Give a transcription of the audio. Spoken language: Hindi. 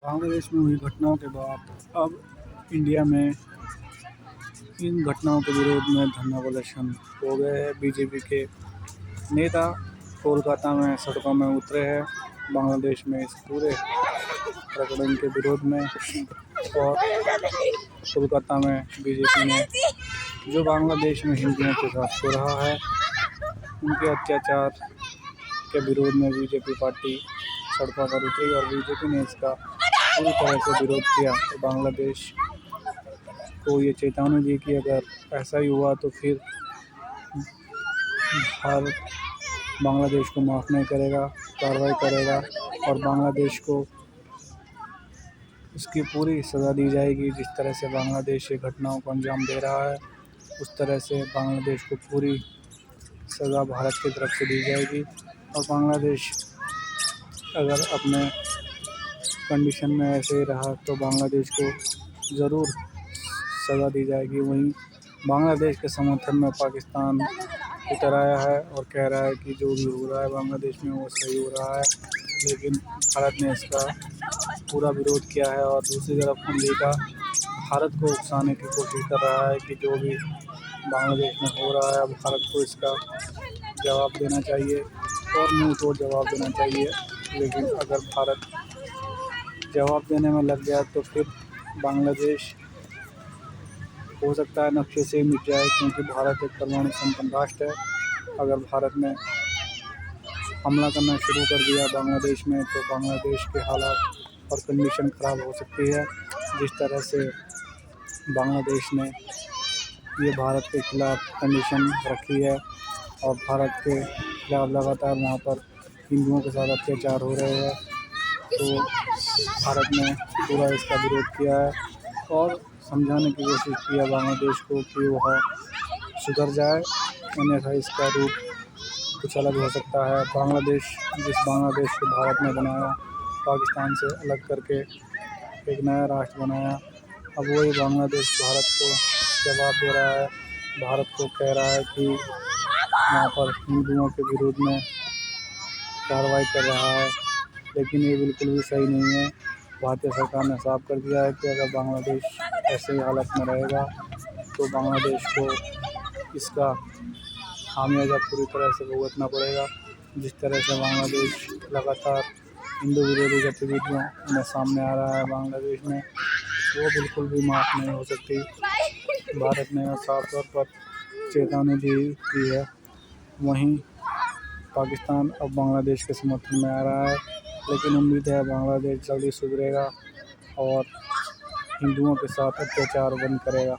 बांग्लादेश में हुई घटनाओं के बाद अब इंडिया में इन घटनाओं के विरोध में धरना प्रदर्शन हो गए हैं। बीजेपी के नेता कोलकाता में सड़कों में उतरे हैं बांग्लादेश में इस पूरे प्रकरण के विरोध में। और कोलकाता में बीजेपी ने जो बांग्लादेश में हिंदुओं के साथ हो रहा है उनके अत्याचार के विरोध में बीजेपी पार्टी सड़कों पर उतरी और बीजेपी ने इसका पूरी तरह से विरोध किया। तो बांग्लादेश को ये चेतावनी दी कि अगर ऐसा ही हुआ तो फिर भारत बांग्लादेश को माफ़ नहीं करेगा, कार्रवाई करेगा और बांग्लादेश को उसकी पूरी सज़ा दी जाएगी। जिस तरह से बांग्लादेश ये घटनाओं को अंजाम दे रहा है उस तरह से बांग्लादेश को पूरी सज़ा भारत की तरफ से दी जाएगी। और बांग्लादेश अगर अपने कंडीशन में ऐसे ही रहा तो बांग्लादेश को ज़रूर सज़ा दी जाएगी। वहीं बांग्लादेश के समर्थन में पाकिस्तान उतर आया है और कह रहा है कि जो भी हो रहा है बांग्लादेश में वो सही हो रहा है, लेकिन भारत ने इसका पूरा विरोध किया है। और दूसरी तरफ अमेरिका भारत को उकसाने की कोशिश कर रहा है कि जो भी बांग्लादेश में हो रहा है भारत को इसका जवाब देना चाहिए और मुंह तोड़ जवाब देना चाहिए। लेकिन अगर भारत जवाब देने में लग गया तो फिर बांग्लादेश हो सकता है नक्शे से मिट जाए, क्योंकि भारत एक परमाणु संपन्न राष्ट्र है। अगर भारत ने हमला करना शुरू कर दिया बांग्लादेश में तो बांग्लादेश के हालात और कंडीशन ख़राब हो सकती है। जिस तरह से बांग्लादेश ने ये भारत के ख़िलाफ़ कंडीशन रखी है और भारत के खिलाफ़ लगातार वहाँ पर हिंदुओं के साथ अत्याचार हो रहे हैं, तो भारत ने पूरा इसका विरोध किया है और समझाने की कोशिश की है बांग्लादेश को कि वह सुधर जाए, अन्यथा इसका रूप कुछ अलग हो सकता है। जिस बांग्लादेश को भारत ने बनाया, पाकिस्तान से अलग करके एक नया राष्ट्र बनाया, अब वही बांग्लादेश भारत को जवाब दे रहा है, भारत को कह रहा है कि वहाँ पर हिंदुओं के विरोध में कार्रवाई कर रहा है। लेकिन ये बिल्कुल भी सही नहीं है। भारतीय सरकार ने साफ कर दिया है कि अगर बांग्लादेश ऐसे ही हालत में रहेगा तो बांग्लादेश को इसका खामियाजा पूरी तरह से भुगतना पड़ेगा। जिस तरह से बांग्लादेश लगातार हिंदू विरोधी गतिविधियों में सामने आ रहा है बांग्लादेश में, वो बिल्कुल भी माफ़ नहीं हो सकती। भारत ने साफ तौर पर चेतावनी दी है। वहीं पाकिस्तान अब बांग्लादेश के समर्थन में आ रहा है, लेकिन उम्मीद है बांग्लादेश जल्दी सुधरेगा और हिंदुओं के साथ अत्याचार बंद करेगा।